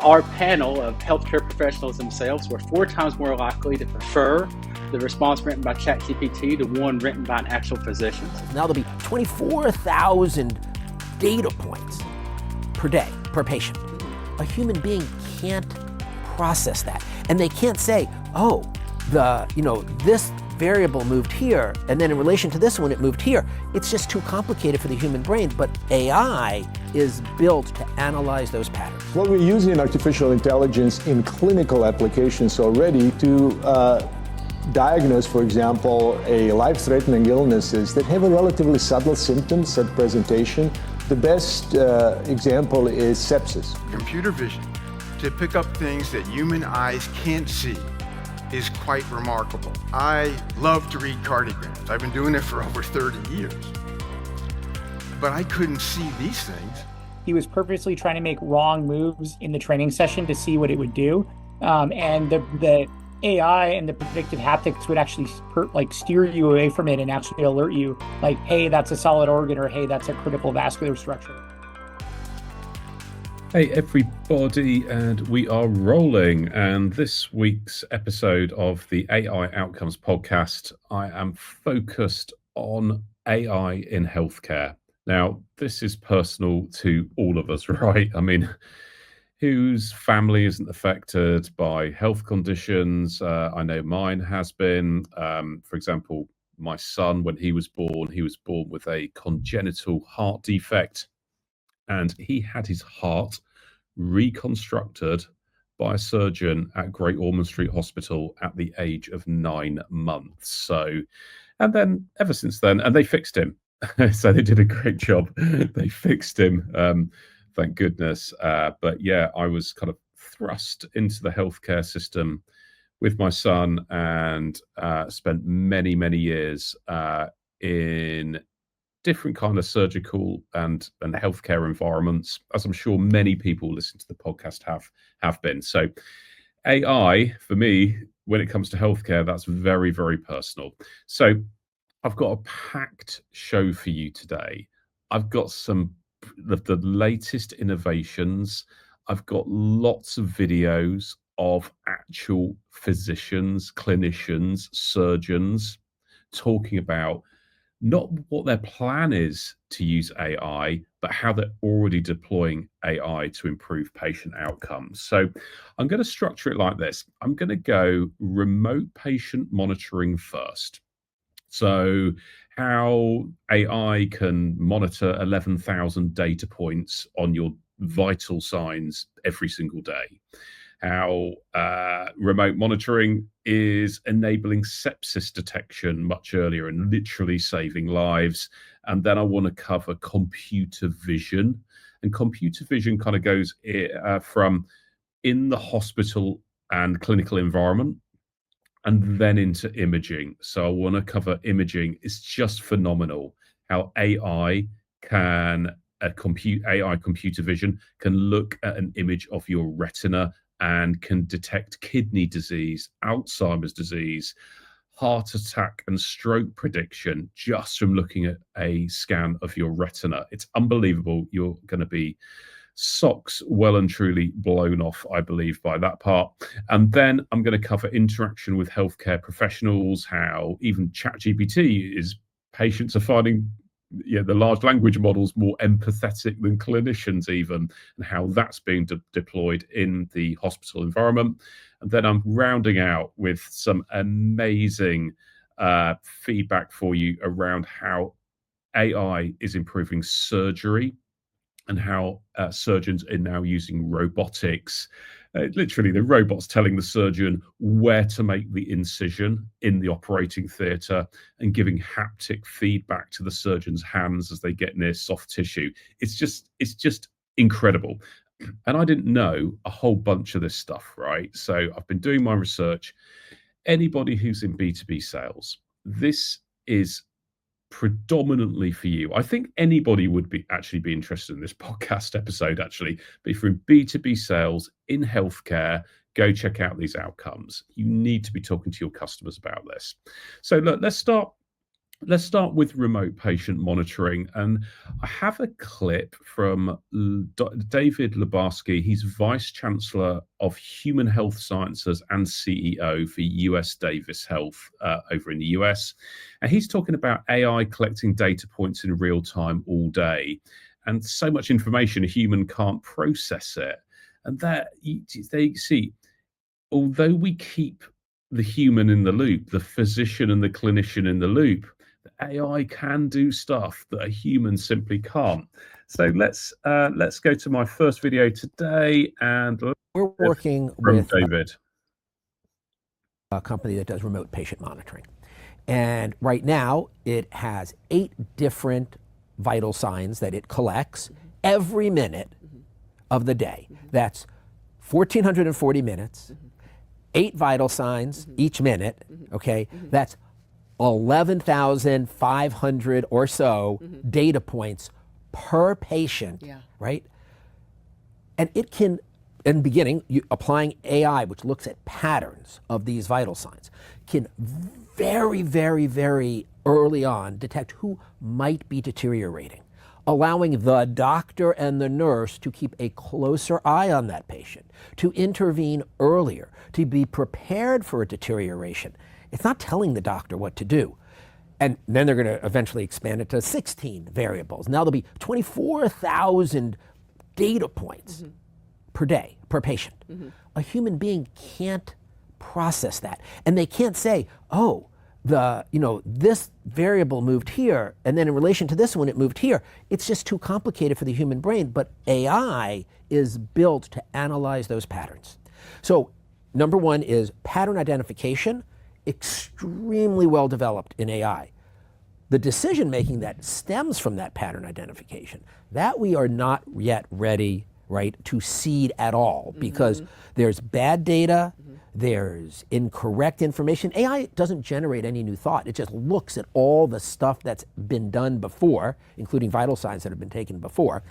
Our panel of healthcare professionals themselves were 4 times more likely to prefer the response written by ChatGPT to one written by an actual physician. Now there'll be 24,000 data points per day, per patient. A human being can't process that. And they can't say, oh, this variable moved here, and then in relation to this one, it moved here. It's just too complicated for the human brain, but AI is built to analyze those patterns. Well, we're using artificial intelligence in clinical applications already to diagnose, for example, a life-threatening illnesses that have a relatively subtle symptoms at presentation. The best example is sepsis. Computer vision to pick up things that human eyes can't see is quite remarkable. I love to read cardiograms. I've been doing it for over 30 years. But I couldn't see these things. He was purposely trying to make wrong moves in the training session to see what it would do. And the AI and the predictive haptics would actually steer you away from it and actually alert you like, hey, that's a solid organ, or hey, that's a critical vascular structure. Hey everybody, and we are rolling. And this week's episode of the AI Outcomes podcast, I am focused on AI in healthcare. Now, this is personal to all of us, right? I mean, whose family isn't affected by health conditions? I know mine has been. For example, my son, when he was born with a congenital heart defect. And he had his heart reconstructed by a surgeon at Great Ormond Street Hospital at the age of 9 months. So, and then ever since then, and they fixed him. So they did a great job. They fixed him, thank goodness. But yeah, I was kind of thrust into the healthcare system with my son and spent many, many years in different kind of surgical and healthcare environments, as I'm sure many people listening to the podcast have been. So AI, for me, when it comes to healthcare, that's very, very personal. So I've got a packed show for you today. I've got some of the latest innovations. I've got lots of videos of actual physicians, clinicians, surgeons talking about not what their plan is to use AI, but how they're already deploying AI to improve patient outcomes. So I'm going to structure it like this. I'm going to go remote patient monitoring first. So how AI can monitor 11,000 data points on your vital signs every single day. How remote monitoring is enabling sepsis detection much earlier and literally saving lives. And then I want to cover computer vision. And computer vision kind of goes from in the hospital and clinical environment and then into imaging. So I want to cover imaging. It's just phenomenal how AI computer vision can look at an image of your retina and can detect kidney disease, Alzheimer's disease, heart attack and stroke prediction just from looking at a scan of your retina. It's unbelievable. You're going to be socks well and truly blown off, I believe, by that part. And then I'm going to cover interaction with healthcare professionals, how even ChatGPT is patients are finding the large language models more empathetic than clinicians even, and how that's being deployed in the hospital environment. And then I'm rounding out with some amazing feedback for you around how AI is improving surgery and how surgeons are now using robotics. Literally, the robot's telling the surgeon where to make the incision in the operating theatre and giving haptic feedback to the surgeon's hands as they get near soft tissue. It's just incredible. And I didn't know a whole bunch of this stuff, right? So I've been doing my research. Anybody who's in B2B sales, this is predominantly for you. I think anybody would be interested in this podcast episode, actually. But if you're in B2B sales in healthcare, go check out these outcomes. You need to be talking to your customers about this. So look, let's start Let's start with remote patient monitoring. And I have a clip from David Lubarsky. He's Vice Chancellor of Human Health Sciences and CEO for US Davis Health over in the US. And he's talking about AI collecting data points in real time all day. And so much information, a human can't process it. And there you see, although we keep the human in the loop, the physician and the clinician in the loop, the AI can do stuff that a human simply can't. So let's go to my first video today, and we're working with David, a company that does remote patient monitoring, and right now it has 8 different vital signs that it collects every minute of the day. That's 1,440 minutes. 8 vital signs each minute, okay? That's 11,500 or so data points per patient, right? And it can, in the beginning, applying AI, which looks at patterns of these vital signs, can very, very, very early on detect who might be deteriorating, allowing the doctor and the nurse to keep a closer eye on that patient, to intervene earlier, to be prepared for a deterioration. It's not telling the doctor what to do. And then they're going to eventually expand it to 16 variables. Now there'll be 24,000 data points per day, per patient. A human being can't process that. And they can't say, oh, this variable moved here, and then in relation to this one, it moved here. It's just too complicated for the human brain, but AI is built to analyze those patterns. So number one is pattern identification, extremely well developed in AI. The decision-making that stems from that pattern identification, that we are not yet ready, right, to seed at all, because there's bad data, there's incorrect information. AI doesn't generate any new thought. It just looks at all the stuff that's been done before, including vital signs that have been taken before,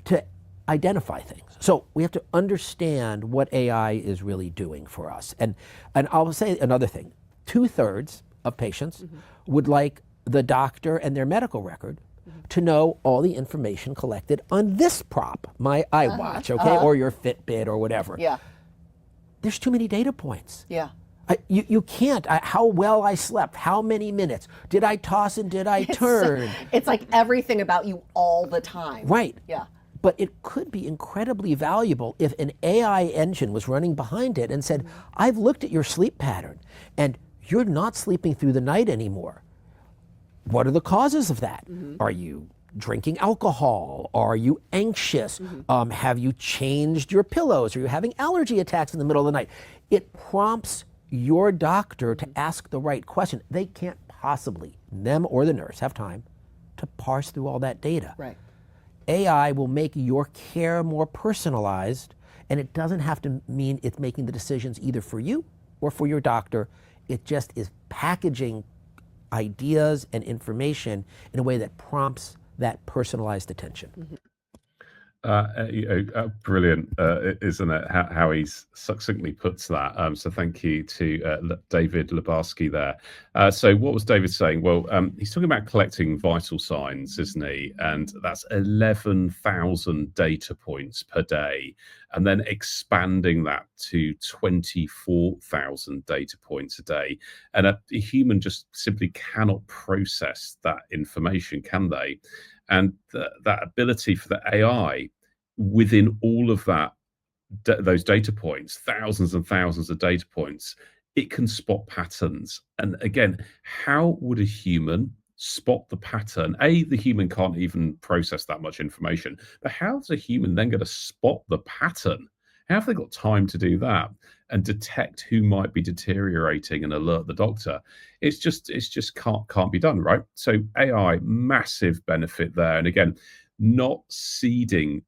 to identify things. So we have to understand what AI is really doing for us. And I'll say another thing. 2/3 of patients would like the doctor and their medical record to know all the information collected on this prop, my iWatch, okay, or your Fitbit or whatever. Yeah. There's too many data points. Yeah. You can't. How well I slept, how many minutes, did I toss and did I turn? It's like everything about you all the time. Right. Yeah. But it could be incredibly valuable if an AI engine was running behind it and said, I've looked at your sleep pattern and you're not sleeping through the night anymore. What are the causes of that? Are you drinking alcohol? Are you anxious? Have you changed your pillows? Are you having allergy attacks in the middle of the night? It prompts your doctor to ask the right question. They can't possibly, them or the nurse, have time to parse through all that data. Right. AI will make your care more personalized, and it doesn't have to mean it's making the decisions either for you or for your doctor. It just is packaging ideas and information in a way that prompts that personalized attention. Brilliant, isn't it? How he succinctly puts that. So thank you to David Lubarsky there. So what was David saying? Well, he's talking about collecting vital signs, isn't he? And that's 11,000 data points per day, and then expanding that to 24,000 data points a day. And a human just simply cannot process that information, can they? And that ability for the AI within all of that, those data points, thousands and thousands of data points, it can spot patterns. And again, how would a human spot the pattern? The human can't even process that much information, but how's a human then going to spot the pattern? How have they got time to do that and detect who might be deteriorating and alert the doctor? It's just can't be done, right? So AI, massive benefit there. And again, not seeding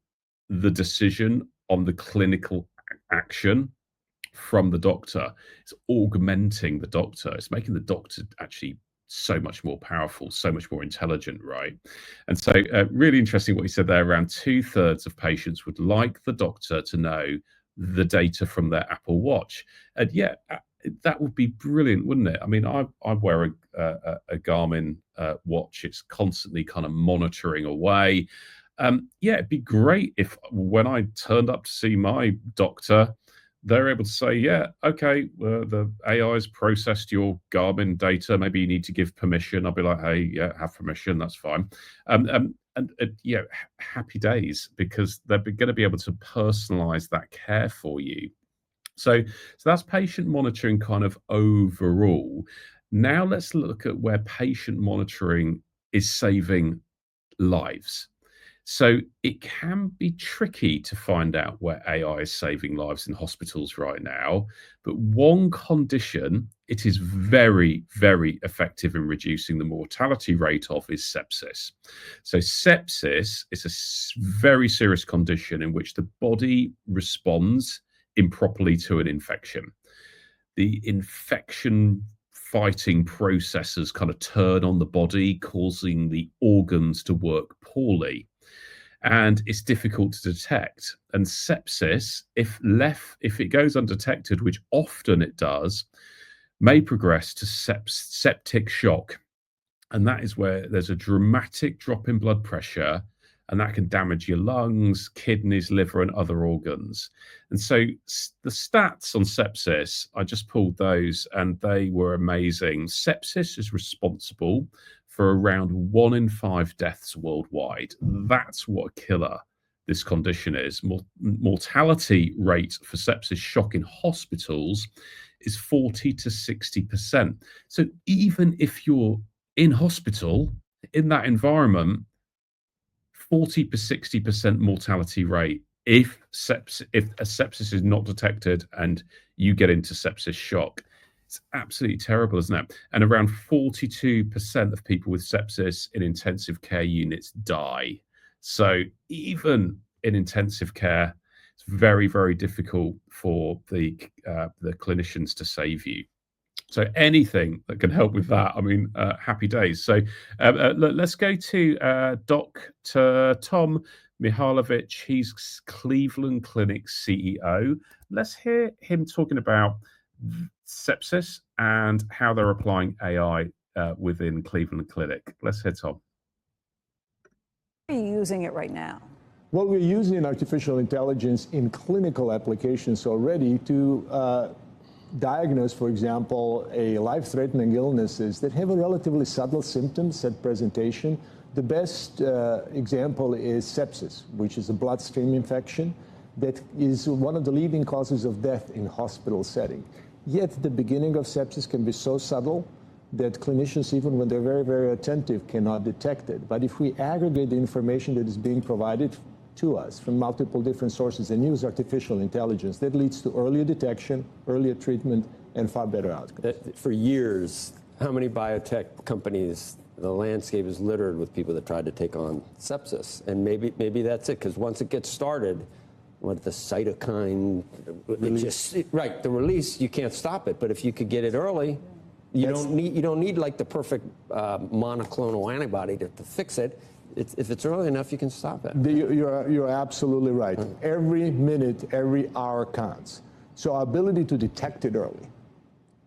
the decision on the clinical action from the doctor. It's augmenting the doctor. It's making the doctor actually so much more powerful, so much more intelligent, right? And so really interesting what you said there. Around 2/3 of patients would like the doctor to know the data from their Apple Watch. And yet that would be brilliant, wouldn't it? I mean, I wear a Garmin watch. It's constantly kind of monitoring away. Yeah, it'd be great if when I turned up to see my doctor, they're able to say, yeah, okay, the AI's processed your Garmin data. Maybe you need to give permission. I'll be like, hey, yeah, have permission. That's fine. And yeah, happy days, because they're going to be able to personalize that care for you. So that's patient monitoring kind of overall. Now let's look at where patient monitoring is saving lives. So it can be tricky to find out where AI is saving lives in hospitals right now. But one condition it is very, very effective in reducing the mortality rate of is sepsis. So sepsis is a very serious condition in which the body responds improperly to an infection. The infection fighting processes kind of turn on the body, causing the organs to work poorly. And it's difficult to detect. And sepsis, if it goes undetected, which often it does, may progress to septic shock. And that is where there's a dramatic drop in blood pressure, and that can damage your lungs, kidneys, liver, and other organs. And so the stats on sepsis, I just pulled those, and they were amazing. Sepsis is responsible for around 1 in 5 deaths worldwide. That's what a killer this condition is. Mortality rate for sepsis shock in hospitals is 40 to 60%. So even if you're in hospital, in that environment, 40 to 60% mortality rate if a sepsis is not detected and you get into sepsis shock. It's absolutely terrible, isn't it? And around 42% of people with sepsis in intensive care units die. So even in intensive care, it's very, very difficult for the clinicians to save you. So anything that can help with that, I mean, happy days. So let's go to Dr. Tom Mihaljevic. He's Cleveland Clinic CEO. Let's hear him talking about sepsis and how they're applying AI within Cleveland Clinic. Let's hear Tom. How are you using it right now? Well, we're using artificial intelligence in clinical applications already to diagnose, for example, a life-threatening illnesses that have a relatively subtle symptoms at presentation. The best example is sepsis, which is a bloodstream infection that is one of the leading causes of death in hospital setting. Yet the beginning of sepsis can be so subtle that clinicians, even when they're very, very attentive, cannot detect it. But if we aggregate the information that is being provided to us from multiple different sources and use artificial intelligence, that leads to earlier detection, earlier treatment, and far better outcomes. For years, how many biotech companies, the landscape is littered with people that tried to take on sepsis. And maybe that's it, because once it gets started, what the cytokine, the release, you can't stop it. But if you could get it early, you don't need like the perfect monoclonal antibody to fix it. If it's early enough, you can stop it. You're absolutely right. Every minute, every hour counts. So our ability to detect it early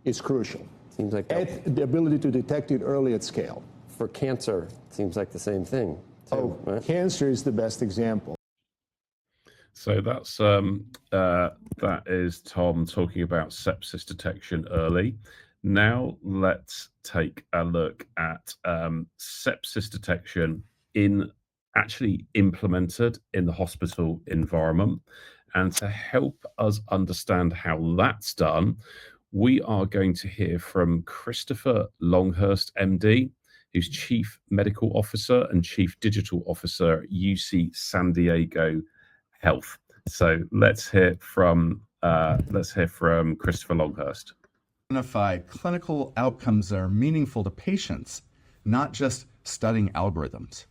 is crucial. Seems like the ability to detect it early at scale. For cancer, it seems like the same thing. Too, right? Cancer is the best example. So that is Tom talking about sepsis detection early. Now let's take a look at sepsis detection actually implemented in the hospital environment. And to help us understand how that's done, we are going to hear from Christopher Longhurst MD, who's Chief Medical Officer and Chief Digital Officer at UC San Diego Health. So let's hear from Christopher Longhurst. Identify clinical outcomes that are meaningful to patients, not just studying algorithms.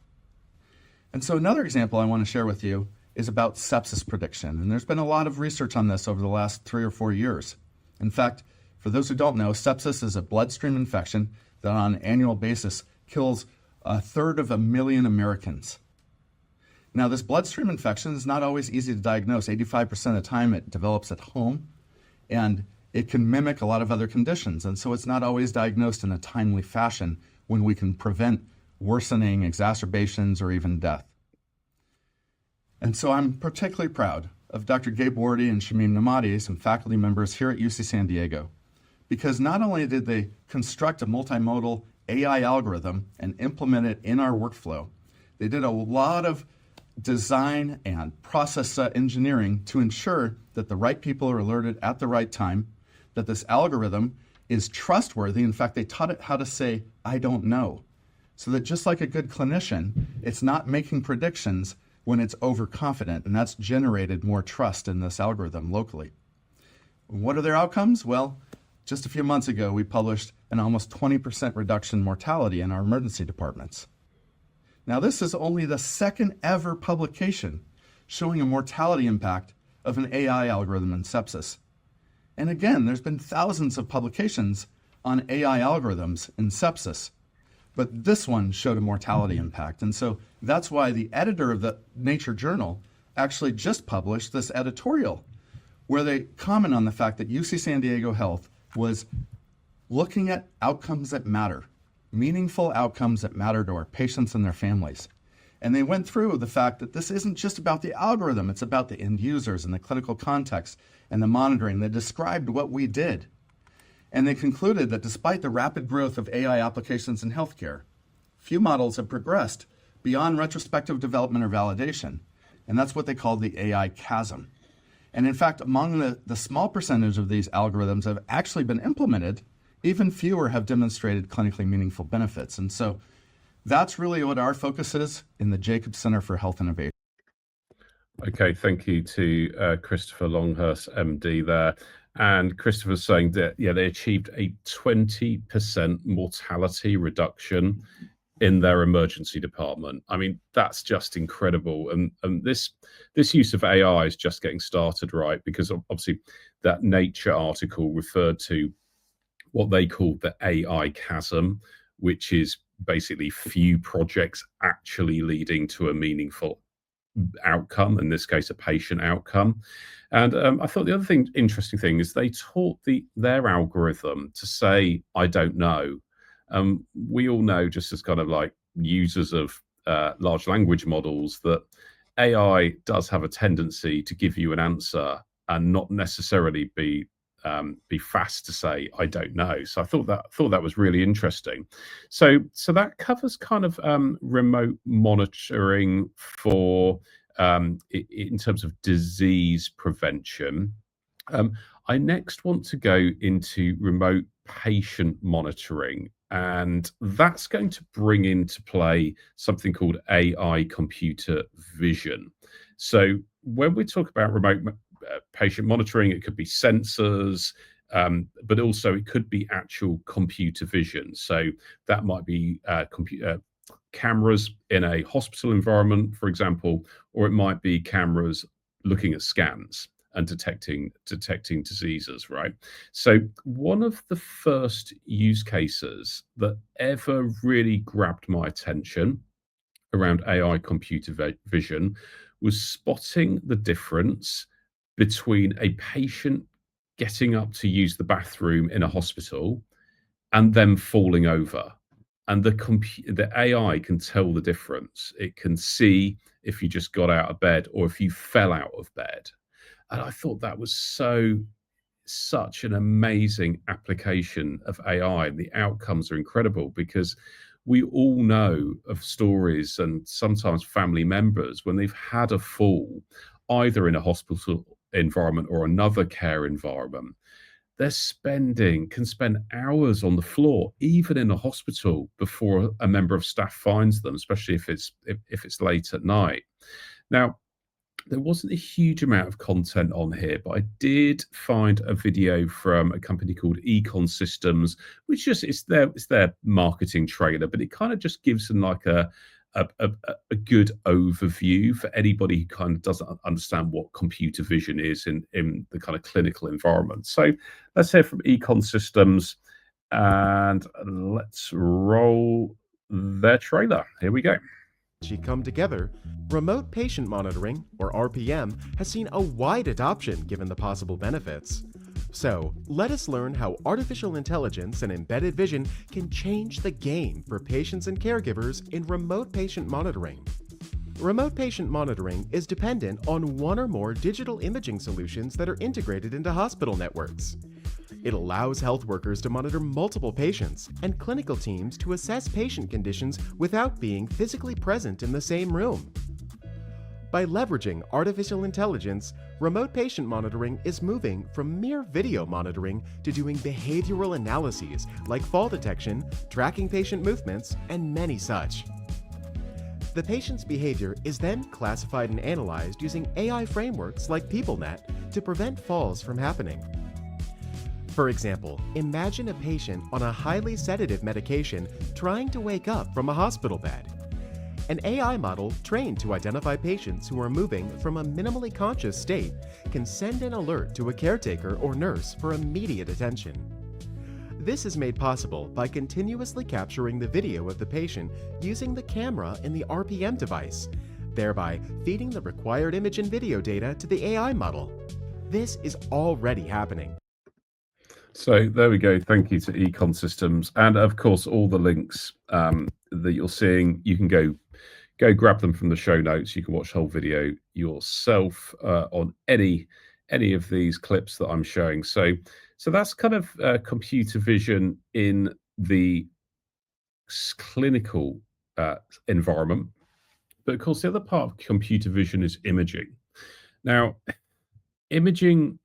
And so another example I want to share with you is about sepsis prediction. And there's been a lot of research on this over the last 3 or 4 years. In fact, for those who don't know, sepsis is a bloodstream infection that on an annual basis kills 1/3 Americans. Now, this bloodstream infection is not always easy to diagnose. 85% of the time it develops at home, and it can mimic a lot of other conditions, and so it's not always diagnosed in a timely fashion when we can prevent worsening, exacerbations, or even death. And so I'm particularly proud of Dr. Gabe Wardy and Shamim Namadi, some faculty members here at UC San Diego, because not only did they construct a multimodal AI algorithm and implement it in our workflow, they did a lot of design and process engineering to ensure that the right people are alerted at the right time, that this algorithm is trustworthy. In fact, they taught it how to say, "I don't know," so that just like a good clinician, it's not making predictions when it's overconfident, and that's generated more trust in this algorithm locally. What are their outcomes? Well, just a few months ago, we published an almost 20% reduction in mortality in our emergency departments. Now, this is only the second ever publication showing a mortality impact of an AI algorithm in sepsis. And again, there's been thousands of publications on AI algorithms in sepsis, but this one showed a mortality impact. And so that's why the editor of the Nature Journal actually just published this editorial where they comment on the fact that UC San Diego Health was looking at outcomes that matter, meaningful outcomes that matter to our patients and their families. And they went through the fact that this isn't just about the algorithm, it's about the end users and the clinical context and the monitoring. They described what we did. And they concluded that despite the rapid growth of AI applications in healthcare, few models have progressed beyond retrospective development or validation. And that's what they called the AI chasm. And in fact, among the small percentage of these algorithms that have actually been implemented, even fewer have demonstrated clinically meaningful benefits. And so that's really what our focus is in the Jacobs Center for Health Innovation. Okay, thank you to Christopher Longhurst MD there. And Christopher's saying that, yeah, they achieved a 20% mortality reduction in their emergency department. I mean, that's just incredible. And this use of AI is just getting started, right? Because obviously that Nature article referred to what they call the AI chasm, which is basically few projects actually leading to a meaningful outcome, in this case, a patient outcome. And I thought the other interesting thing is they taught their algorithm to say, "I don't know." We all know, just as kind of like users of large language models, that AI does have a tendency to give you an answer and not necessarily be fast to say, "I don't know." So I thought that was really interesting. So that covers kind of remote monitoring for in terms of disease prevention. I next want to go into remote patient monitoring, and that's going to bring into play something called AI computer vision. So when we talk about remote patient monitoring, it could be sensors, but also it could be actual computer vision. So that might be cameras in a hospital environment, for example, or it might be cameras looking at scans and detecting diseases, right? So one of the first use cases that ever really grabbed my attention around AI computer vision was spotting the difference between a patient getting up to use the bathroom in a hospital and them falling over. And the AI can tell the difference. It can see if you just got out of bed or if you fell out of bed. And I thought that was such an amazing application of AI. And the outcomes are incredible because we all know of stories and sometimes family members when they've had a fall, either in a hospital environment or another care environment. They can spend hours on the floor, even in a hospital, before a member of staff finds them, especially if it's late at night. Now, there wasn't a huge amount of content on here, but I did find a video from a company called Econ Systems, which just it's their marketing trailer, but it kind of just gives them like a good overview for anybody who kind of doesn't understand what computer vision is in the kind of clinical environment. So let's hear from Econ Systems and let's roll their trailer. Here we go. Come together, remote patient monitoring, or RPM, has seen a wide adoption given the possible benefits. So, let us learn how artificial intelligence and embedded vision can change the game for patients and caregivers in remote patient monitoring. Remote patient monitoring is dependent on one or more digital imaging solutions that are integrated into hospital networks. It allows health workers to monitor multiple patients and clinical teams to assess patient conditions without being physically present in the same room. By leveraging artificial intelligence, remote patient monitoring is moving from mere video monitoring to doing behavioral analyses like fall detection, tracking patient movements, and many such. The patient's behavior is then classified and analyzed using AI frameworks like PeopleNet to prevent falls from happening. For example, imagine a patient on a highly sedative medication trying to wake up from a hospital bed. An AI model trained to identify patients who are moving from a minimally conscious state can send an alert to a caretaker or nurse for immediate attention. This is made possible by continuously capturing the video of the patient using the camera in the RPM device, thereby feeding the required image and video data to the AI model. This is already happening. So there we go. Thank you to Econ Systems, and of course all the links that you're seeing. You can go grab them from the show notes. You can watch the whole video yourself on any of these clips that I'm showing. So that's kind of computer vision in the clinical environment. But of course, the other part of computer vision is imaging. Now, imaging.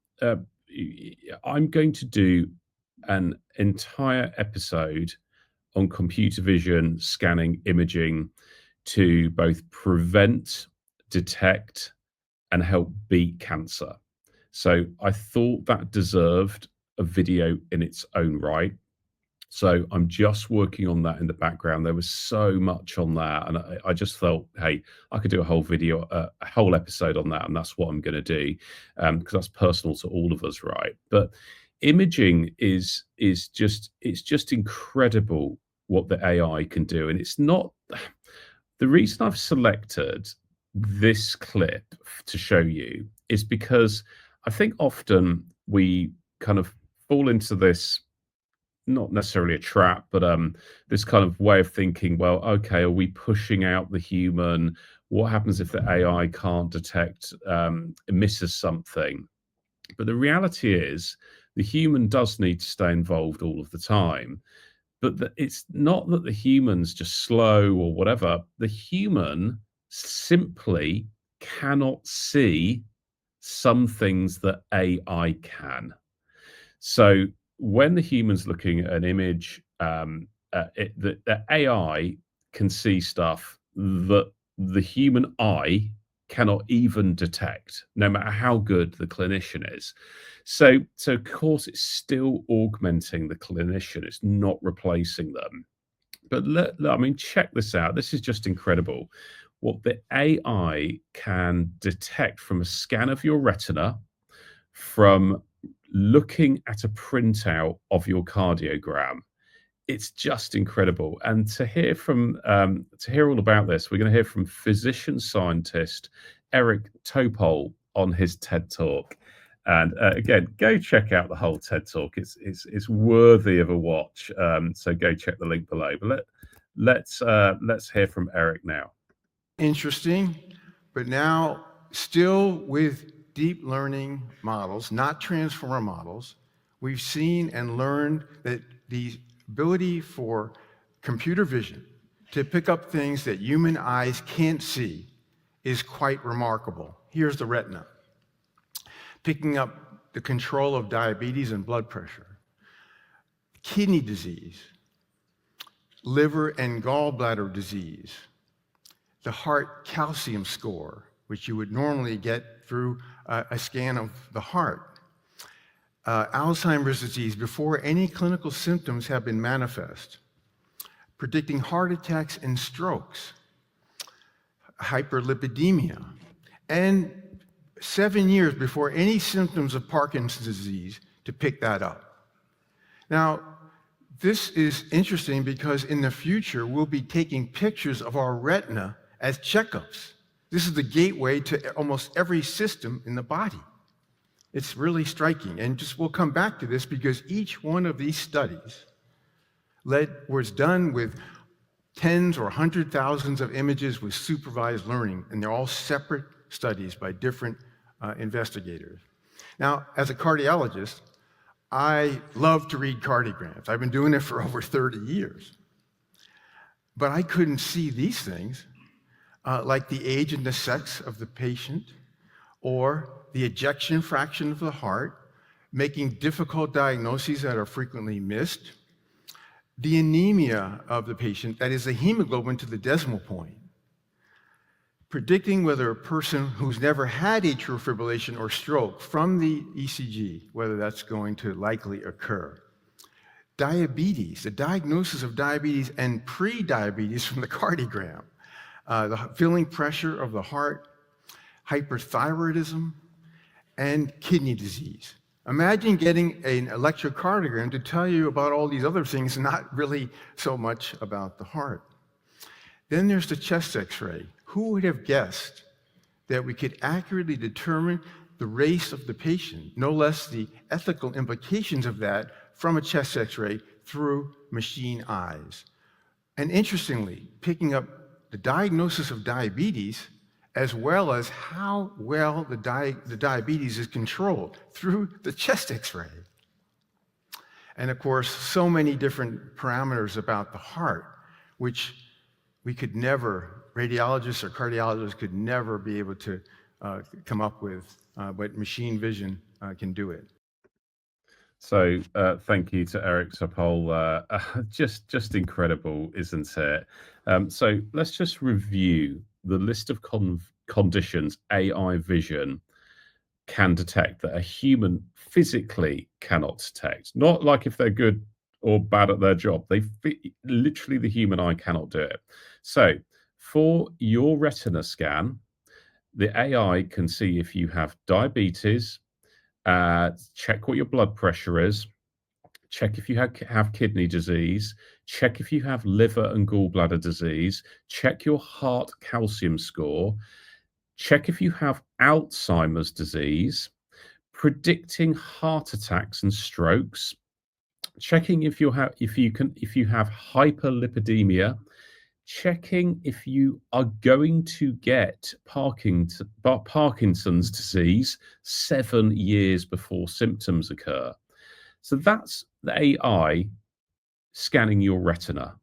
I'm going to do an entire episode on computer vision, scanning, imaging to both prevent, detect, and help beat cancer. So I thought that deserved a video in its own right. So I'm just working on that in the background. There was so much on that, and I just felt, hey, I could do a whole video, a whole episode on that, and that's what I'm going to do, because that's personal to all of us, right? But imaging is just incredible what the AI can do, and it's not. The reason I've selected this clip to show you is because I think often we kind of fall into this. Not necessarily a trap, but this kind of way of thinking, well, okay, are we pushing out the human? What happens if the AI can't detect, misses something? But the reality is the human does need to stay involved all of the time. But it's not that the human's just slow or whatever. The human simply cannot see some things that AI can. So when the human's looking at an image, the AI can see stuff that the human eye cannot even detect, no matter how good the clinician is. So of course, it's still augmenting the clinician. It's not replacing them. But check this out. This is just incredible. What the AI can detect from a scan of your retina, from looking at a printout of your cardiogram. It's just incredible. And to hear all about this, we're going to hear from physician scientist Eric Topol on his TED Talk. And again, go check out the whole TED Talk. It's worthy of a watch. So go check the link below. But let's hear from Eric now. Interesting, but now still with deep learning models, not transformer models, we've seen and learned that the ability for computer vision to pick up things that human eyes can't see is quite remarkable. Here's the retina, picking up the control of diabetes and blood pressure, kidney disease, liver and gallbladder disease, the heart calcium score, which you would normally get through a scan of the heart, Alzheimer's disease before any clinical symptoms have been manifest, predicting heart attacks and strokes, hyperlipidemia, and 7 years before any symptoms of Parkinson's disease to pick that up. Now, this is interesting because in the future, we'll be taking pictures of our retina as checkups. This is the gateway to almost every system in the body. It's really striking. And just we'll come back to this because each one of these studies was done with tens or 100,000s of images with supervised learning, and they're all separate studies by different investigators. Now, as a cardiologist, I love to read cardiograms. I've been doing it for over 30 years. But I couldn't see these things, like the age and the sex of the patient, or the ejection fraction of the heart, making difficult diagnoses that are frequently missed, the anemia of the patient, that is the hemoglobin to the decimal point, predicting whether a person who's never had atrial fibrillation or stroke from the ECG, whether that's going to likely occur. Diabetes, the diagnosis of diabetes and pre-diabetes from the cardiogram, the filling pressure of the heart, hyperthyroidism, and kidney disease. Imagine getting an electrocardiogram to tell you about all these other things, not really so much about the heart. Then there's the chest X-ray. Who would have guessed that we could accurately determine the race of the patient, no less the ethical implications of that from a chest X-ray through machine eyes? And interestingly, picking up the diagnosis of diabetes as well as how well the diabetes is controlled through the chest X-ray. And of course, so many different parameters about the heart, which we could never, radiologists or cardiologists could never be able to come up with, but machine vision can do it. So thank you to Eric Topol. Just incredible, isn't it? So let's just review the list of conditions AI vision can detect that a human physically cannot detect. Not like if they're good or bad at their job. Literally the human eye cannot do it. So for your retina scan, the AI can see if you have diabetes, check what your blood pressure is, check if you have kidney disease, check if you have liver and gallbladder disease, check your heart calcium score, check if you have Alzheimer's disease, predicting heart attacks and strokes, checking if you have hyperlipidemia, checking if you are going to get Parkinson's disease 7 years before symptoms occur. So that's the AI scanning your retina.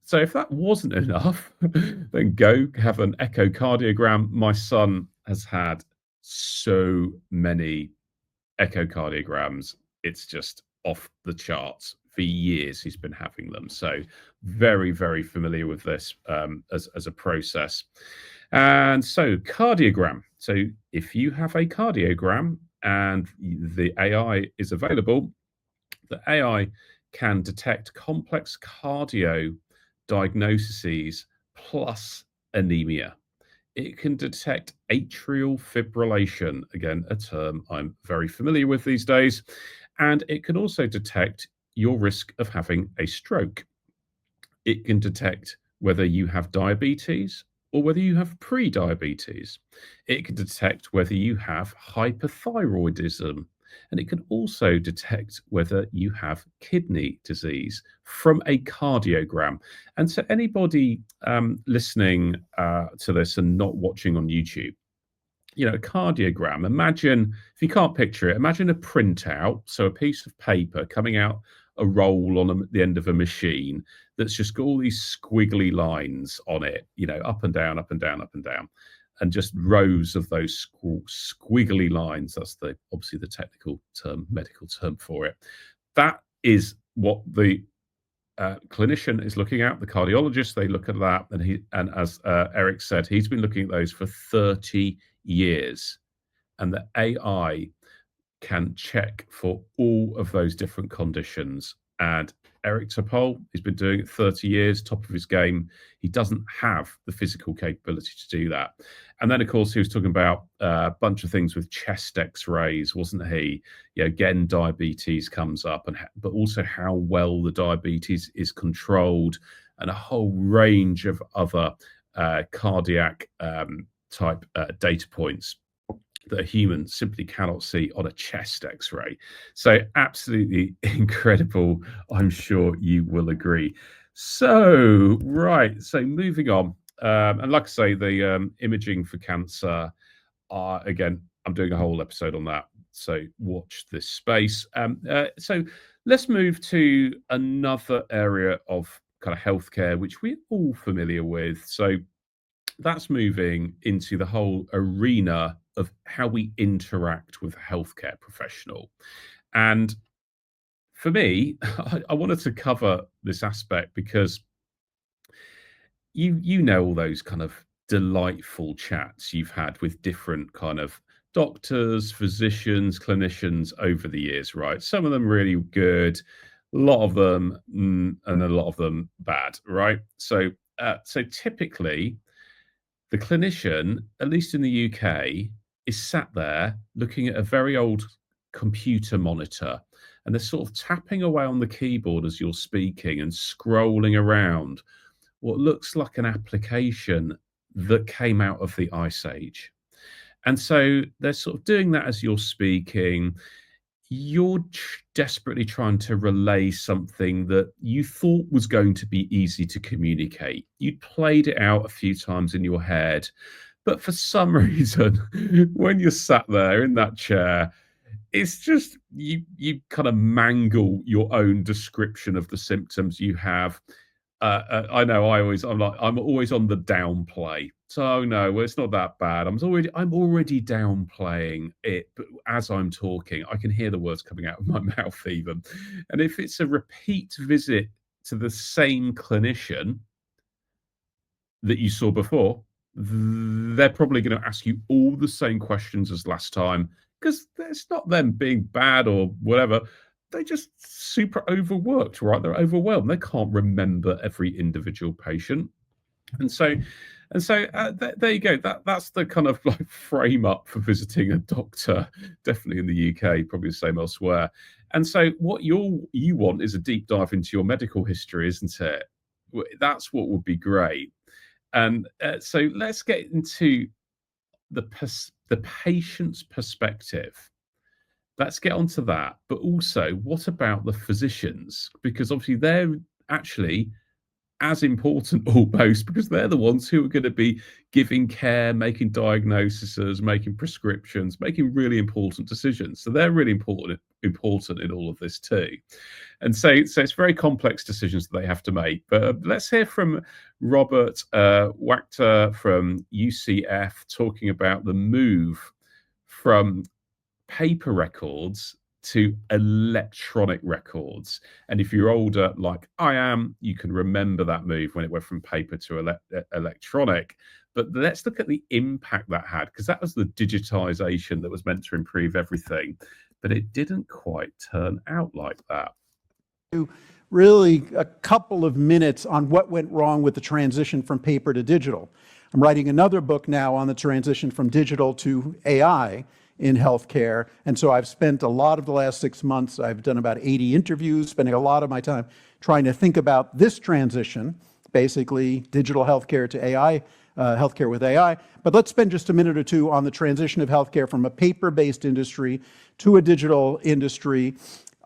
So if that wasn't enough, then go have an echocardiogram. My son has had so many echocardiograms. It's just off the charts. For years he's been having them. So very, very familiar with this as a process. And so cardiogram. So if you have a cardiogram and the AI is available, the AI can detect complex cardio diagnoses plus anemia. It can detect atrial fibrillation, again, a term I'm very familiar with these days, and it can also detect your risk of having a stroke. It can detect whether you have diabetes or whether you have pre-diabetes. It can detect whether you have hyperthyroidism, and it can also detect whether you have kidney disease from a cardiogram. And so anybody listening to this and not watching on YouTube, you know, a cardiogram, imagine, if you can't picture it, imagine a printout, so a piece of paper coming out a roll on the end of a machine that's just got all these squiggly lines on it, you know, up and down, up and down, up and down, and just rows of those squiggly lines. That's obviously the technical term, medical term for it. That is what the clinician is looking at, the cardiologist. They look at that, and as Eric said, he's been looking at those for 30 years, and the AI can check for all of those different conditions. And Eric Topol, he's been doing it 30 years, top of his game. He doesn't have the physical capability to do that. And then, of course, he was talking about a bunch of things with chest X-rays, wasn't he? You know, again, diabetes comes up, but also how well the diabetes is controlled, and a whole range of other cardiac type data points. that a human simply cannot see on a chest x-ray. So absolutely incredible. I'm sure you will agree. So, right, so moving on. And like I say, the imaging for cancer, again, I'm doing a whole episode on that. So watch this space. So let's move to another area of kind of healthcare, which we're all familiar with. So that's moving into the whole arena of how we interact with a healthcare professional. And for me, I wanted to cover this aspect because you know all those kind of delightful chats you've had with different kind of doctors, physicians, clinicians over the years, right? Some of them really good, a lot of them and a lot of them bad, right? So typically the clinician, at least in the UK, is sat there looking at a very old computer monitor, and they're sort of tapping away on the keyboard as you're speaking and scrolling around what looks like an application that came out of the Ice Age. And so they're sort of doing that as you're speaking. You're desperately trying to relay something that you thought was going to be easy to communicate. You'd played it out a few times in your head, but for some reason, when you're sat there in that chair, it's just you kind of mangle your own description of the symptoms you have. I know I'm always on the downplay. So no, well, it's not that bad. I'm already downplaying it, but as I'm talking, I can hear the words coming out of my mouth even. And if it's a repeat visit to the same clinician that you saw before, they're probably going to ask you all the same questions as last time, because it's not them being bad or whatever. They just super overworked, right? They're overwhelmed. They can't remember every individual patient. And so there you go. That's the kind of like frame up for visiting a doctor, definitely in the UK, probably the same elsewhere. And so what you want is a deep dive into your medical history, isn't it? That's what would be great. And so let's get into the patient's perspective. Let's get onto that. But also, what about the physicians? Because obviously they're actually as important almost, because they're the ones who are going to be giving care, making diagnoses, making prescriptions, making really important decisions. So they're really important in all of this too. And so it's very complex decisions that they have to make. But let's hear from Robert Wachter from UCF talking about the move from paper records to electronic records. And if you're older, like I am, you can remember that move when it went from paper to electronic. But let's look at the impact that had, because that was the digitization that was meant to improve everything. But it didn't quite turn out like that. Really, a couple of minutes on what went wrong with the transition from paper to digital. I'm writing another book now on the transition from digital to AI in healthcare. And so I've spent a lot of the last 6 months, I've done about 80 interviews, spending a lot of my time trying to think about this transition, basically digital healthcare to AI, healthcare with AI. But let's spend just a minute or two on the transition of healthcare from a paper-based industry to a digital industry.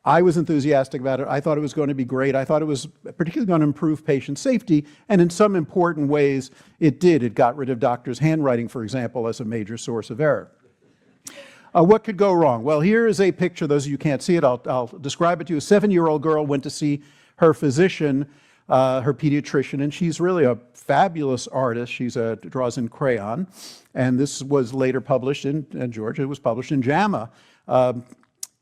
I was enthusiastic about it. I thought it was going to be great. I thought it was particularly going to improve patient safety, and in some important ways it did. It got rid of doctors' handwriting, for example, as a major source of error. What could go wrong? Well, here is a picture. Those of you who can't see it, I'll describe it to you. A 7-year-old girl went to see her physician, her pediatrician, and she's really a fabulous artist. She draws in crayon, and this was later published in Georgia. It was published in JAMA.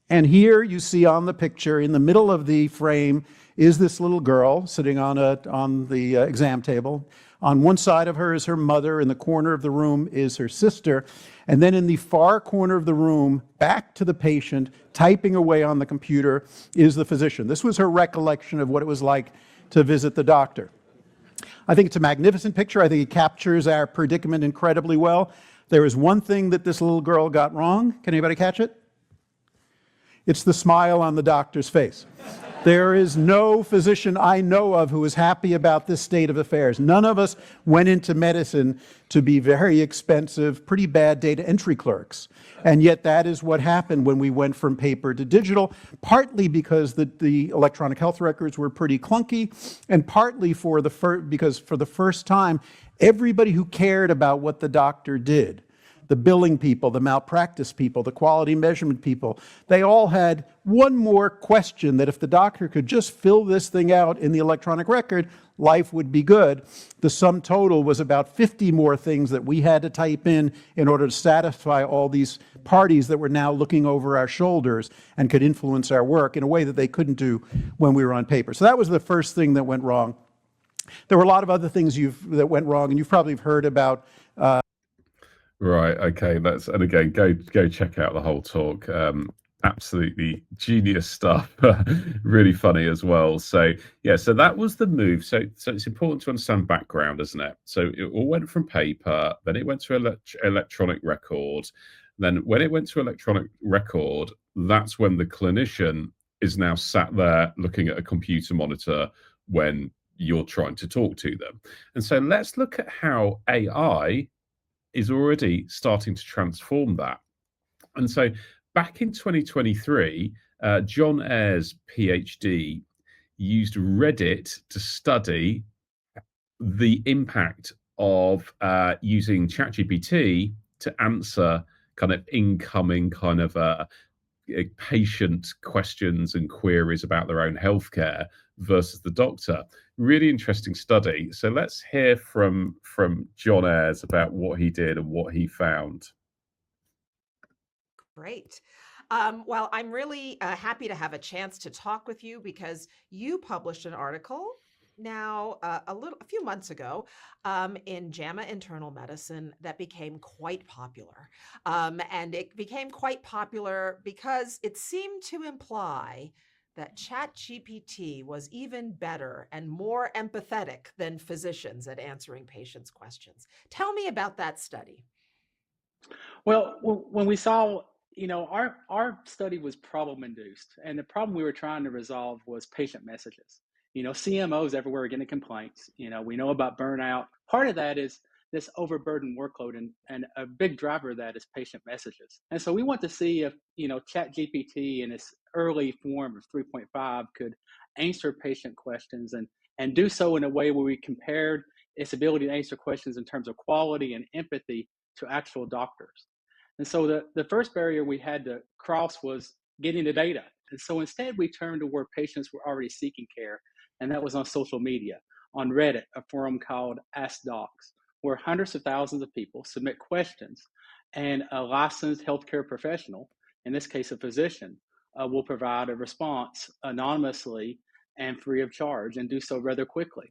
And here you see on the picture, in the middle of the frame, is this little girl sitting on the exam table. On one side of her is her mother. In the corner of the room is her sister. And then in the far corner of the room, back to the patient, typing away on the computer, is the physician. This was her recollection of what it was like to visit the doctor. I think it's a magnificent picture. I think it captures our predicament incredibly well. There is one thing that this little girl got wrong. Can anybody catch it? It's the smile on the doctor's face. There is no physician I know of who is happy about this state of affairs. None of us went into medicine to be very expensive, pretty bad data entry clerks. And yet that is what happened when we went from paper to digital, partly because the electronic health records were pretty clunky, and partly because for the first time, everybody who cared about what the doctor did, the billing people, the malpractice people, the quality measurement people, they all had one more question that if the doctor could just fill this thing out in the electronic record, life would be good. The sum total was about 50 more things that we had to type in order to satisfy all these parties that were now looking over our shoulders and could influence our work in a way that they couldn't do when we were on paper. So that was the first thing that went wrong. There were a lot of other things that went wrong, and you've probably heard about. Right. Okay. And again, go check out the whole talk. Absolutely genius stuff. Really funny as well. So yeah. So that was the move. So it's important to understand background, isn't it? So it all went from paper, then it went to electronic record. Then when it went to electronic record, that's when the clinician is now sat there looking at a computer monitor when you're trying to talk to them. And so let's look at how AI is already starting to transform that. And so back in 2023, John Ayers PhD used Reddit to study the impact of using ChatGPT to answer kind of incoming kind of patient questions and queries about their own healthcare versus the doctor. Really interesting study. So let's hear from John Ayers about what he did and what he found. Great. Well, I'm really happy to have a chance to talk with you because you published an article now a few months ago in JAMA Internal Medicine that became quite popular. And it became quite popular because it seemed to imply that ChatGPT was even better and more empathetic than physicians at answering patients' questions. Tell me about that study. Well, when we saw, our study was problem induced, and the problem we were trying to resolve was patient messages. CMOs everywhere are getting complaints. We know about burnout. Part of that is this overburdened workload, and a big driver of that is patient messages. And so we want to see if, ChatGPT in its early form of 3.5 could answer patient questions and do so in a way where we compared its ability to answer questions in terms of quality and empathy to actual doctors. And so the first barrier we had to cross was getting the data. And so instead we turned to where patients were already seeking care, and that was on social media, on Reddit, a forum called Ask Docs, where hundreds of thousands of people submit questions, and a licensed healthcare professional, in this case a physician, will provide a response anonymously and free of charge, and do so rather quickly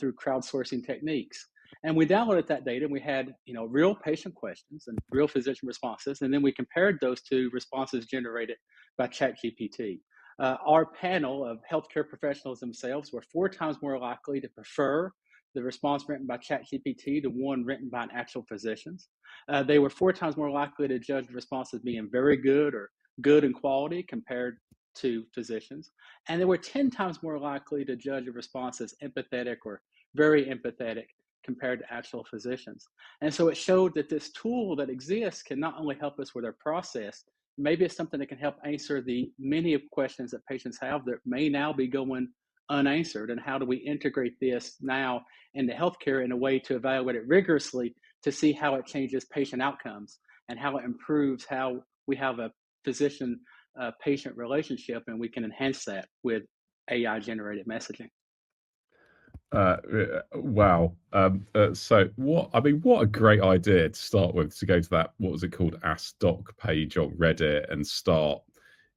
through crowdsourcing techniques. And we downloaded that data, and we had real patient questions and real physician responses, and then we compared those to responses generated by ChatGPT. Our panel of healthcare professionals themselves were 4 times more likely to prefer the response written by ChatGPT to one written by an actual physician. They were 4 times more likely to judge the responses being very good or good in quality compared to physicians. And they were 10 times more likely to judge a response as empathetic or very empathetic compared to actual physicians. And so it showed that this tool that exists can not only help us with our process, maybe it's something that can help answer the many questions that patients have that may now be going unanswered. And how do we integrate this now into healthcare in a way to evaluate it rigorously to see how it changes patient outcomes and how it improves how we have a physician-patient relationship, and we can enhance that with AI-generated messaging. Wow. So what a great idea to start with, to go to that, what was it called, Ask Doc page on Reddit and start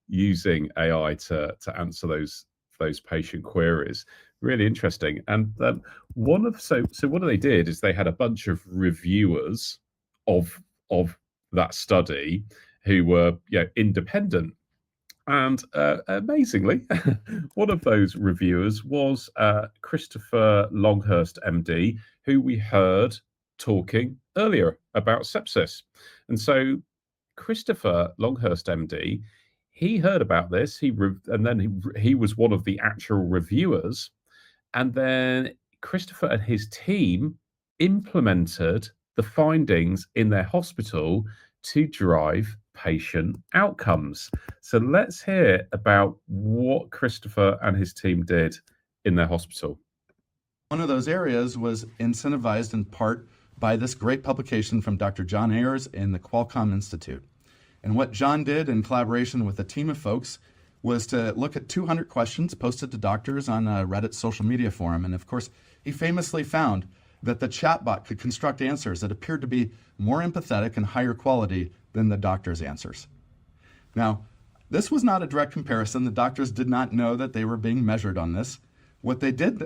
using AI to answer those patient queries. Really interesting. And then so what they did is they had a bunch of reviewers of that study who were independent. And amazingly, one of those reviewers was Christopher Longhurst MD, who we heard talking earlier about sepsis. And so Christopher Longhurst MD, he heard about this. And then he was one of the actual reviewers. And then Christopher and his team implemented the findings in their hospital to drive patient outcomes. So let's hear about what Christopher and his team did in their hospital. One of those areas was incentivized in part by this great publication from Dr. John Ayers in the Qualcomm Institute. And what John did in collaboration with a team of folks was to look at 200 questions posted to doctors on a Reddit social media forum. And of course, he famously found that the chatbot could construct answers that appeared to be more empathetic and higher quality than the doctor's answers. Now, this was not a direct comparison. The doctors did not know that they were being measured on this. What they did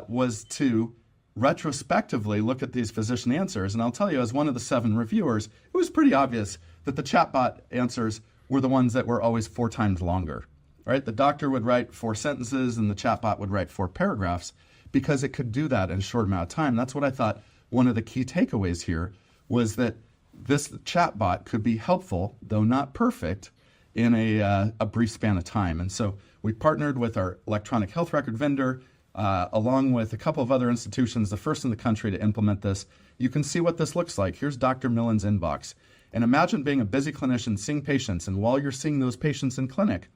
was to retrospectively look at these physician answers. And I'll tell you, as one of the 7 reviewers, it was pretty obvious that the chatbot answers were the ones that were always 4 times longer. Right? The doctor would write 4 sentences and the chatbot would write 4 paragraphs because it could do that in a short amount of time. That's what I thought one of the key takeaways here was that this chatbot could be helpful, though not perfect, in a brief span of time. And so we partnered with our electronic health record vendor, along with a couple of other institutions, the first in the country to implement this. You can see what this looks like. Here's Dr. Millen's inbox. And imagine being a busy clinician seeing patients, and while you're seeing those patients in clinic,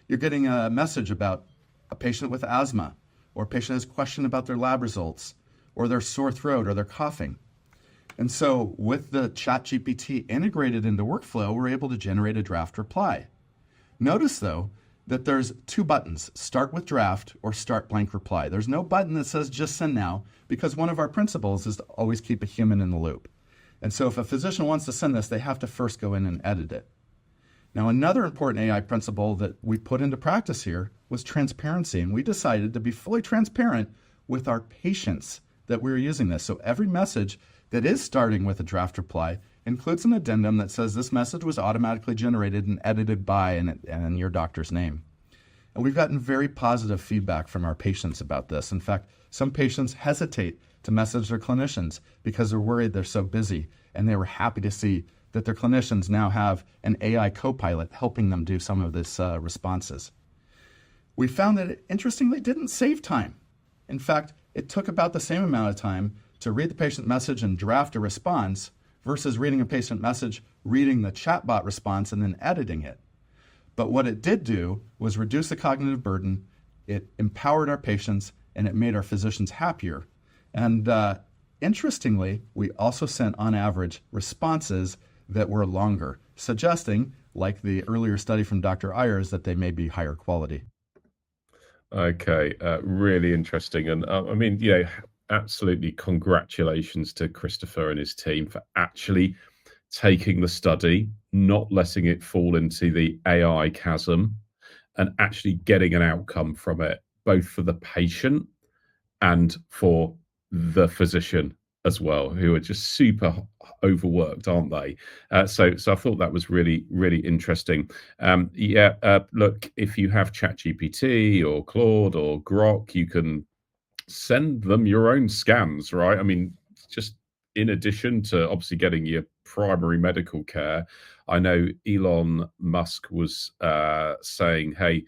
you're getting a message about a patient with asthma, or a patient has a question about their lab results, or their sore throat, or their coughing. And so with the ChatGPT integrated into workflow, we're able to generate a draft reply. Notice, though, that there's 2 buttons, start with draft or start blank reply. There's no button that says just send now, because one of our principles is to always keep a human in the loop. And so if a physician wants to send this, they have to first go in and edit it. Now, another important AI principle that we put into practice here was transparency, and we decided to be fully transparent with our patients that we were using this. So every message that is starting with a draft reply includes an addendum that says this message was automatically generated and edited by and your doctor's name. And we've gotten very positive feedback from our patients about this. In fact, some patients hesitate to message their clinicians because they're worried they're so busy, and they were happy to see that their clinicians now have an AI co-pilot helping them do some of this responses. We found that it, interestingly, didn't save time. In fact, it took about the same amount of time to read the patient message and draft a response versus reading a patient message, reading the chatbot response, and then editing it. But what it did do was reduce the cognitive burden, it empowered our patients, and it made our physicians happier. And interestingly, we also sent, on average, responses that were longer, suggesting, like the earlier study from Dr. Ayers, that they may be higher quality. Okay, really interesting. And I mean, absolutely congratulations to Christopher and his team for actually taking the study, not letting it fall into the AI chasm, and actually getting an outcome from it, both for the patient and for the physician as well, who are just super overworked, aren't they? So I thought that was really, really interesting. Look, if you have ChatGPT or Claude or Grok, you can send them your own scans, right? I mean, just in addition to obviously getting your primary medical care, I know Elon Musk was saying, hey,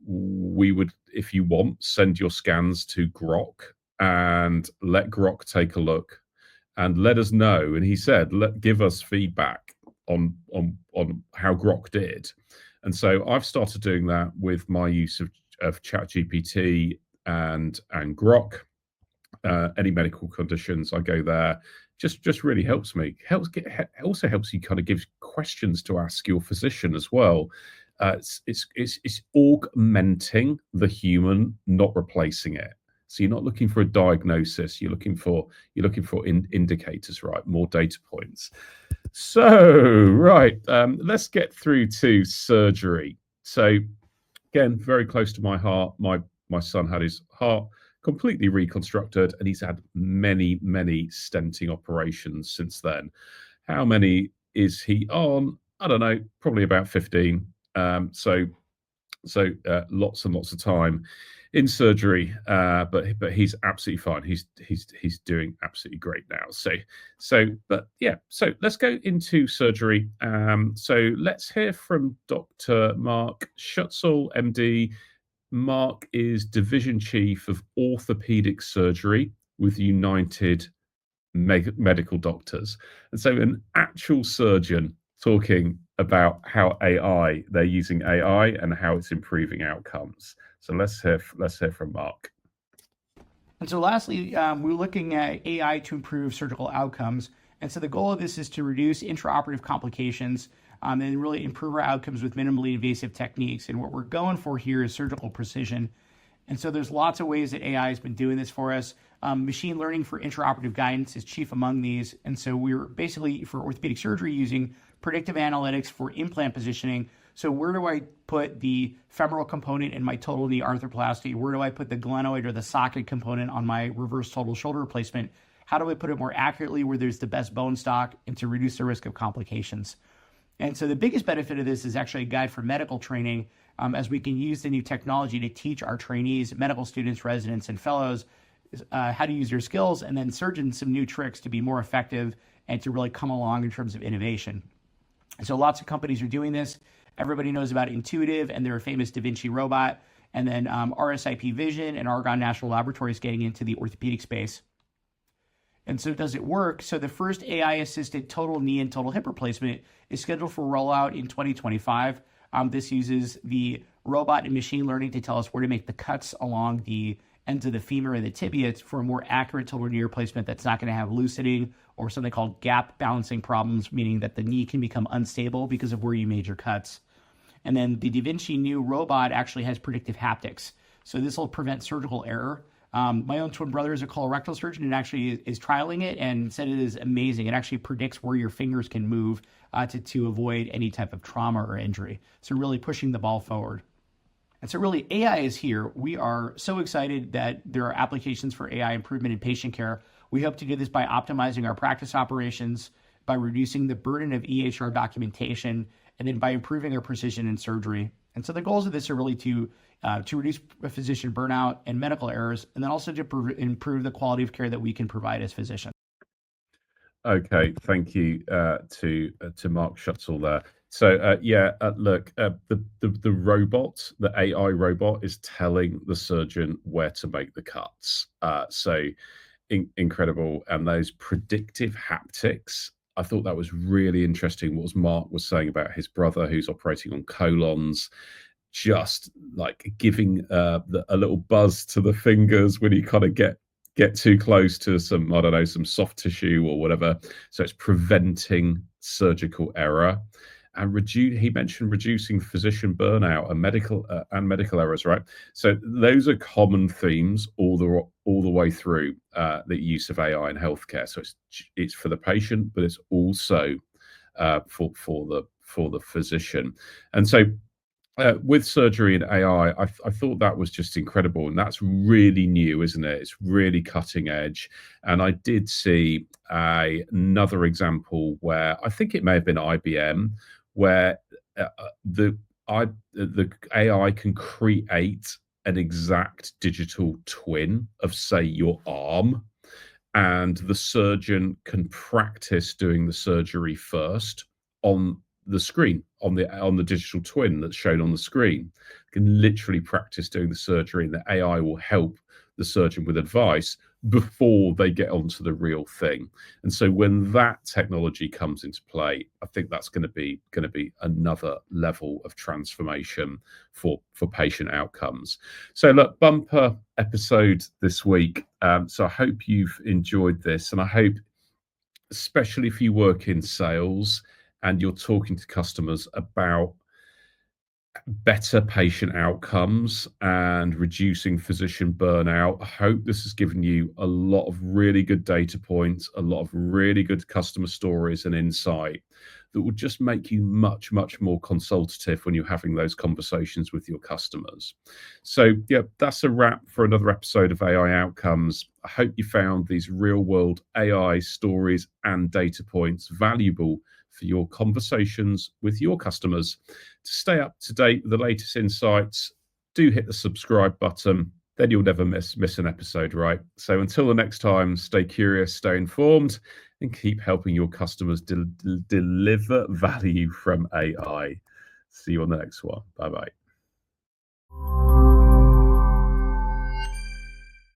we would, if you want, send your scans to Grok and let Grok take a look and let us know. And he said, give us feedback on how Grok did. And so I've started doing that with my use of ChatGPT and Grok. Any medical conditions, I go there. Just really helps me. Also helps you kind of give questions to ask your physician as well. It's augmenting the human, not replacing it. So you're not looking for a diagnosis. You're looking for indicators, right? More data points. So right, let's get through to surgery. So again, very close to my heart. My son had his heart completely reconstructed, and he's had many stenting operations since then. How many is he on? I don't know, probably about 15. So So lots and lots of time in surgery, but he's absolutely fine. He's doing absolutely great now. So let's go into surgery. So let's hear from Dr. Mark Schutzle MD. Mark is Division Chief of Orthopaedic Surgery with United Medical Doctors, and so an actual surgeon talking about how they're using AI and how it's improving outcomes. So let's hear from Mark. And so lastly, we're looking at AI to improve surgical outcomes. And so the goal of this is to reduce intraoperative complications and really improve our outcomes with minimally invasive techniques. And what we're going for here is surgical precision. And so there's lots of ways that AI has been doing this for us. Machine learning for intraoperative guidance is chief among these. And so we're basically, for orthopedic surgery, using predictive analytics for implant positioning. So where do I put the femoral component in my total knee arthroplasty? Where do I put the glenoid or the socket component on my reverse total shoulder replacement? How do I put it more accurately where there's the best bone stock and to reduce the risk of complications? And so the biggest benefit of this is actually a guide for medical training, as we can use the new technology to teach our trainees, medical students, residents, and fellows how to use their skills, and then surgeons some new tricks to be more effective and to really come along in terms of innovation. So lots of companies are doing this. Everybody knows about Intuitive and their famous Da Vinci robot, and then RSIP Vision and Argonne National Laboratories getting into the orthopedic space. And so does it work? So the first AI-assisted total knee and total hip replacement is scheduled for rollout in 2025. This uses the robot and machine learning to tell us where to make the cuts along the ends of the femur and the tibia for a more accurate total knee replacement that's not going to have loosening or something called gap balancing problems, meaning that the knee can become unstable because of where you made your cuts. And then the Da Vinci new robot actually has predictive haptics. So this will prevent surgical error. My own twin brother is a colorectal surgeon and actually is trialing it and said it is amazing. It actually predicts where your fingers can move to avoid any type of trauma or injury. So really pushing the ball forward. And so really AI is here. We are so excited that there are applications for AI improvement in patient care. We hope to do this by optimizing our practice operations, by reducing the burden of EHR documentation, and then by improving our precision in surgery. And so the goals of this are really to reduce physician burnout and medical errors, and then also to improve the quality of care that we can provide as physicians. Okay, thank you to Mark Schutzle there. So look, the robot, the AI robot, is telling the surgeon where to make the cuts. Incredible, and those predictive haptics. I thought that was really interesting. What Mark was saying about his brother who's operating on colons, just like giving a little buzz to the fingers when you kind of get too close to some, I don't know, some soft tissue or whatever. So it's preventing surgical error. And he mentioned reducing physician burnout and medical errors, right? So those are common themes all the way through the use of AI in healthcare. So it's for the patient, but it's also for the physician. And so with surgery and AI, I thought that was just incredible, and that's really new, isn't it? It's really cutting edge. And I did see another example where I think it may have been IBM, where the AI can create an exact digital twin of, say, your arm, and the surgeon can practice doing the surgery first on the screen, on the digital twin that's shown on the screen. You can literally practice doing the surgery, and the AI will help the surgeon with advice before they get onto the real thing. And so when that technology comes into play, I think that's going to be another level of transformation for patient outcomes. So look, bumper episode this week. So I hope you've enjoyed this, and I hope, especially if you work in sales and you're talking to customers about better patient outcomes and reducing physician burnout, I hope this has given you a lot of really good data points, a lot of really good customer stories and insight that will just make you much, much more consultative when you're having those conversations with your customers. So yeah, that's a wrap for another episode of AI Outcomes. I hope you found these real world AI stories and data points valuable for your conversations with your customers. To stay up to date with the latest insights, do hit the subscribe button. Then you'll never miss an episode, right? So until the next time, stay curious, stay informed, and keep helping your customers deliver value from AI. See you on the next one. Bye-bye.